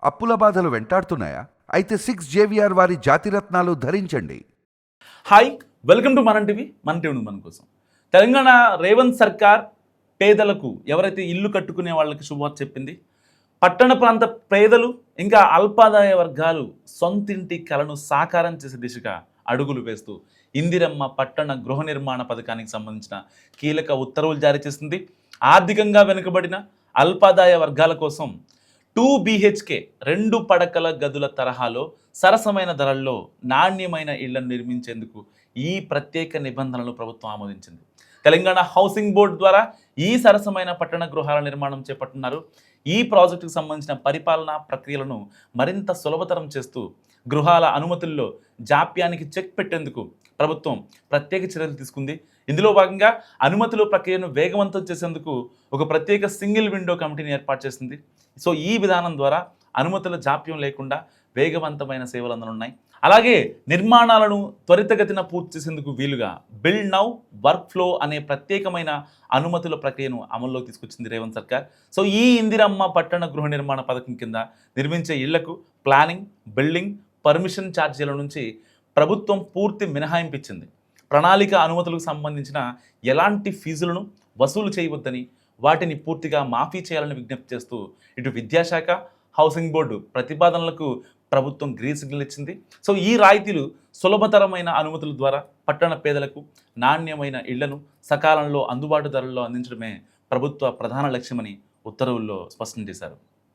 అప్పుల బాధలు వెంటాడుతున్నాయా? అయితే 6 JVR వారి జాతిరత్నాలు ధరించండి. హాయ్, వెల్కమ్ టు మనం టీవీ. మన టీవీ మన కోసం. తెలంగాణ రేవంత్ సర్కార్ పేదలకు, ఎవరైతే ఇల్లు కట్టుకునే వాళ్ళకి శుభవార్త చెప్పింది. పట్టణ ప్రాంత పేదలు ఇంకా అల్పాదాయ వర్గాలు సొంతింటి కలను సాకారం చేసే దిశగా అడుగులు వేస్తూ ఇందిరమ్మ పట్టణ గృహ నిర్మాణ పథకానికి సంబంధించిన కీలక ఉత్తర్వులు జారీ చేసింది. ఆర్థికంగా వెనుకబడిన అల్పాదాయ వర్గాల కోసం 2 BHK 2 పడకల గదుల తరహాలో సరసమైన ధరల్లో నాణ్యమైన ఇళ్లను నిర్మించేందుకు ఈ ప్రత్యేక నిబంధనలు ప్రభుత్వం ఆమోదించింది. తెలంగాణ హౌసింగ్ బోర్డు ద్వారా ఈ సరసమైన పట్టణ గృహాల నిర్మాణం చేపట్టున్నారు. ఈ ప్రాజెక్టుకు సంబంధించిన పరిపాలనా ప్రక్రియలను మరింత సులభతరం చేస్తూ గృహాల అనుమతుల్లో జాప్యానికి చెక్ పెట్టేందుకు ప్రభుత్వం ప్రత్యేక చర్యలు తీసుకుంది. ఇందులో భాగంగా అనుమతుల ప్రక్రియను వేగవంతం చేసేందుకు ఒక ప్రత్యేక సింగిల్ విండో కమిటీని ఏర్పాటు చేసింది. సో ఈ విధానం ద్వారా అనుమతుల జాప్యం లేకుండా వేగవంతమైన సేవలు అందనున్నాయి. అలాగే నిర్మాణాలను త్వరితగతిన పూర్తి చేసేందుకు వీలుగా బిల్డ్ నౌ వర్క్ ఫ్లో అనే ప్రత్యేకమైన అనుమతుల ప్రక్రియను అమల్లోకి తీసుకొచ్చింది రేవంత్ సర్కార్. సో ఈ ఇందిరమ్మ పట్టణ గృహ నిర్మాణ పథకం కింద నిర్మించే ఇళ్లకు ప్లానింగ్, బిల్డింగ్, పర్మిషన్ ఛార్జీల నుంచి ప్రభుత్వం పూర్తి మినహాయింపు ఇచ్చింది. ప్రణాళిక అనుమతులకు సంబంధించిన ఎలాంటి ఫీజులను వసూలు చేయవద్దని, వాటిని పూర్తిగా మాఫీ చేయాలని విజ్ఞప్తి చేస్తూ ఇటు విద్యాశాఖ, హౌసింగ్ బోర్డు ప్రతిపాదనలకు ప్రభుత్వం గ్రీన్ సిగ్నల్ ఇచ్చింది. సో ఈ రాయితీలు సులభతరమైన అనుమతుల ద్వారా పట్టణ పేదలకు నాణ్యమైన ఇళ్లను సకాలంలో అందుబాటు ధరల్లో అందించడమే ప్రభుత్వ ప్రధాన లక్ష్యమని ఉత్తర్వుల్లో స్పష్టం చేశారు.